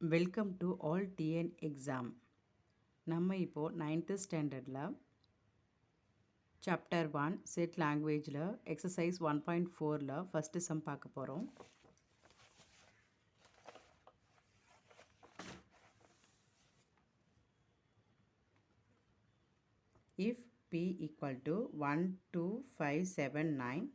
Welcome to all TN exam. நம்ம இப்போது 9th ஸ்டாண்டர்டில் சாப்டர் 1 செட் லாங்குவேஜில் எக்ஸசைஸ் 1.4ல் ஃபஸ்ட்டு சம் பார்க்க போகிறோம். If P equal to 1, 2, 5, 7, 9,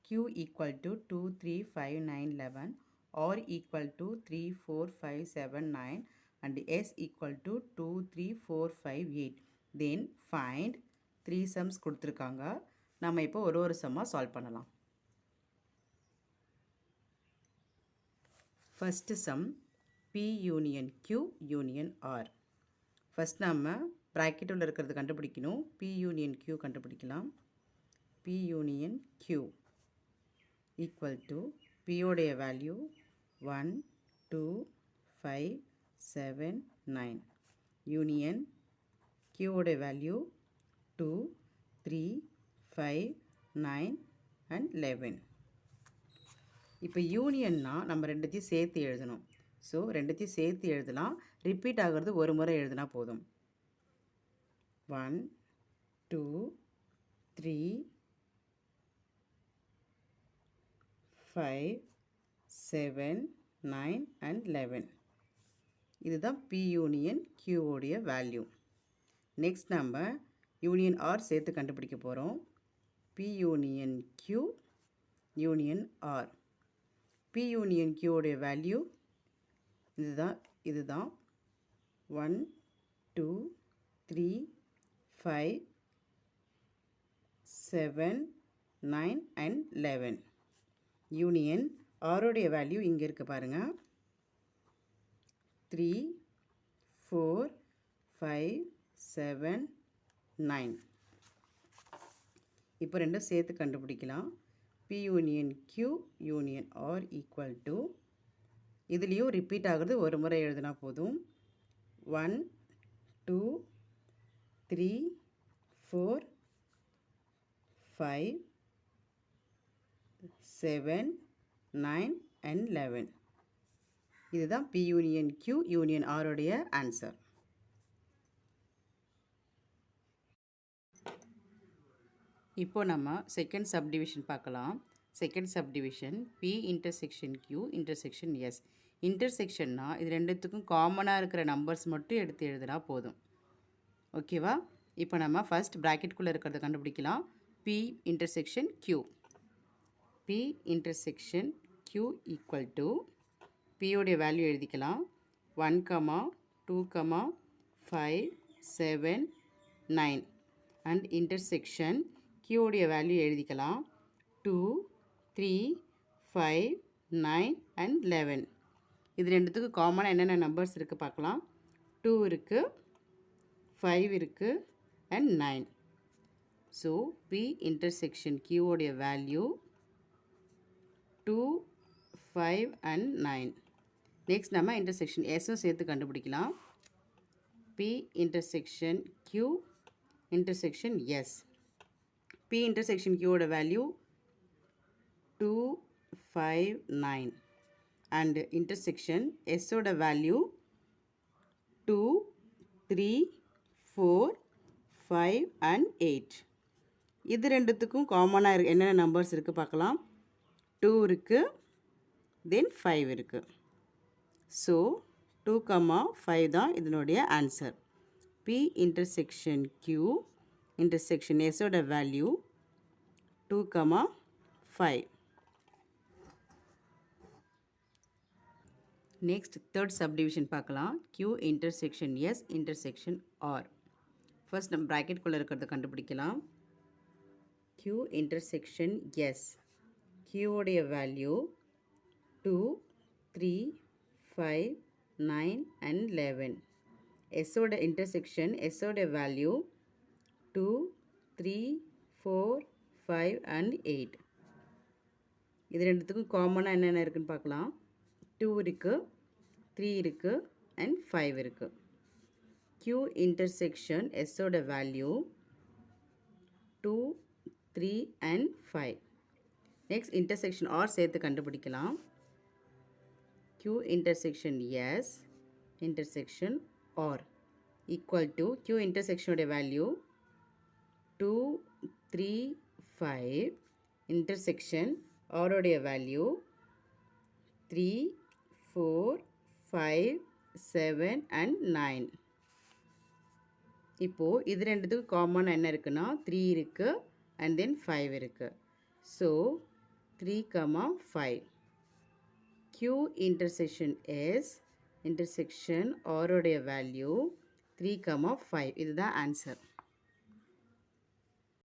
Q equal to 2, 3, 5, 9, 11, R equal to 3, 4, 5, 7, 9, and S equal to 2, 3, 4, 5, 8. Then find 3 sums கொடுத்துருக்காங்க. நம்ம இப்போ ஒரு சம்மாக சால்வ் பண்ணலாம். First some P union Q union R. First நம்ம bracket உள்ள இருக்கிறது கண்டுபிடிக்கணும். P union Q கண்டுபிடிக்கலாம். P union Q equal to P உடைய வேல்யூ 1, 2, 5, 7, 9. யூனியன் Q உடைய வேல்யூ 2, 3, 5, 9 and 11. இப்போ யூனியன்னா நம்ம ரெண்டுத்தையும் சேர்த்து எழுதணும். ஸோ ரெண்டுத்தையும் சேர்த்து எழுதலாம். ரிப்பீட் ஆகிறது ஒரு முறை எழுதினா போதும். 1, 2, 3, 5, 7, 9 and 11. இதுதான் P யூனியன் Q உடைய வேல்யூ. நெக்ஸ்ட் நம்ம யூனியன் R சேர்த்து கண்டுபிடிக்க போகிறோம். P union Q union R. P union Q உடைய வேல்யூ இதுதான் 1, 2, 3, 5, 7, 9 and 11. யூனியன் R உடைய வேல்யூ இங்கே இருக்கு பாருங்கள். 3, 4, 5, 7, 9. இப்போ ரெண்டும் சேர்த்து கண்டுபிடிக்கலாம். P union Q union R equal to இதுலேயும் ரிப்பீட் ஆகிறது ஒரு முறை எழுதினா போதும். 1, 2, 3, 4, 5, 7, 9 and 11. இதுதான் P union Q union R உடைய ஆன்சர். இப்போ நம்ம செகண்ட் சப்டிவிஷன் பார்க்கலாம். Second subdivision P intersection Q intersection S. இன்டர்செக்ஷன்னா இது ரெண்டுத்துக்கும் காமனாக இருக்கிற நம்பர்ஸ் மட்டும் எடுத்து எழுதினா போதும். ஓகேவா? இப்போ நம்ம ஃபஸ்ட் ப்ராக்கெட்குள்ளே இருக்கிறத கண்டுபிடிக்கலாம். P intersection Q. P intersection Q equal to P உடைய வேல்யூ எழுதிக்கலாம். 1, 2, 5, 7, 9 அண்ட் இன்டர்செக்ஷன் Q உடைய வேல்யூ எழுதிக்கலாம். 2, 3, 5, 9 and 11. இது ரெண்டுத்துக்கு காமனாக என்னென்ன நம்பர்ஸ் இருக்குது பார்க்கலாம். 2 இருக்குது, 5 இருக்குது and 9. So P intersection Q உடைய வேல்யூ 2, 5 and 9. நெக்ஸ்ட் நம்ம இன்டர்செக்ஷன் Sஸும் சேர்த்து கண்டுபிடிக்கலாம். P intersection Q intersection S. P intersection Q ஓட வேல்யூ 2, 5, 9 and இன்டர்செக்ஷன் S ஓட வேல்யூ 2, 3, 4, 5 and 8. இது ரெண்டுத்துக்கும் காமனாக என்னென்ன நம்பர்ஸ் இருக்குது பார்க்கலாம். 2 இருக்குது, தென் 5 இருக்குது. ஸோ 2, 5 தான் இதனுடைய answer. P intersection Q intersection S ஓட வேல்யூ 2, 5. நெக்ஸ்ட் தேர்ட் சப்டிவிஷன் பார்க்கலாம். Q intersection S intersection R. First நம்ம ப்ராக்கெட்குள்ளே இருக்கிறத கண்டுபிடிக்கலாம். Q intersection S. Q உடைய வேல்யூ 2, 3, 5, 9 and 11. S ஓட இன்டர்செக்ஷன் S ஓட வேல்யூ 2, 3, 4, 5 and 8. இது ரெண்டுத்துக்கும் காமனாக என்னென்ன இருக்குதுன்னு பார்க்கலாம். 2 இருக்குது, 3 இருக்குது and 5 இருக்குது. Q இன்டர்செக்ஷன் S ஓட value 2, 3 and 5. Next intersection R சேர்த்து கண்டுபிடிக்கலாம். Q intersection S, intersection R equal to Q intersection உடைய value 2, 3, 5 intersection R உடைய value 3, 4, 5, 7 and 9. இப்போ இது ரெண்டுத்துக்கு காமனாக என்ன இருக்குன்னா 3 இருக்குது and then 5 இருக்குது. So 3, 5. Q intersection S intersection R உடைய வேல்யூ 3, 5. இதுதான் ஆன்சர்.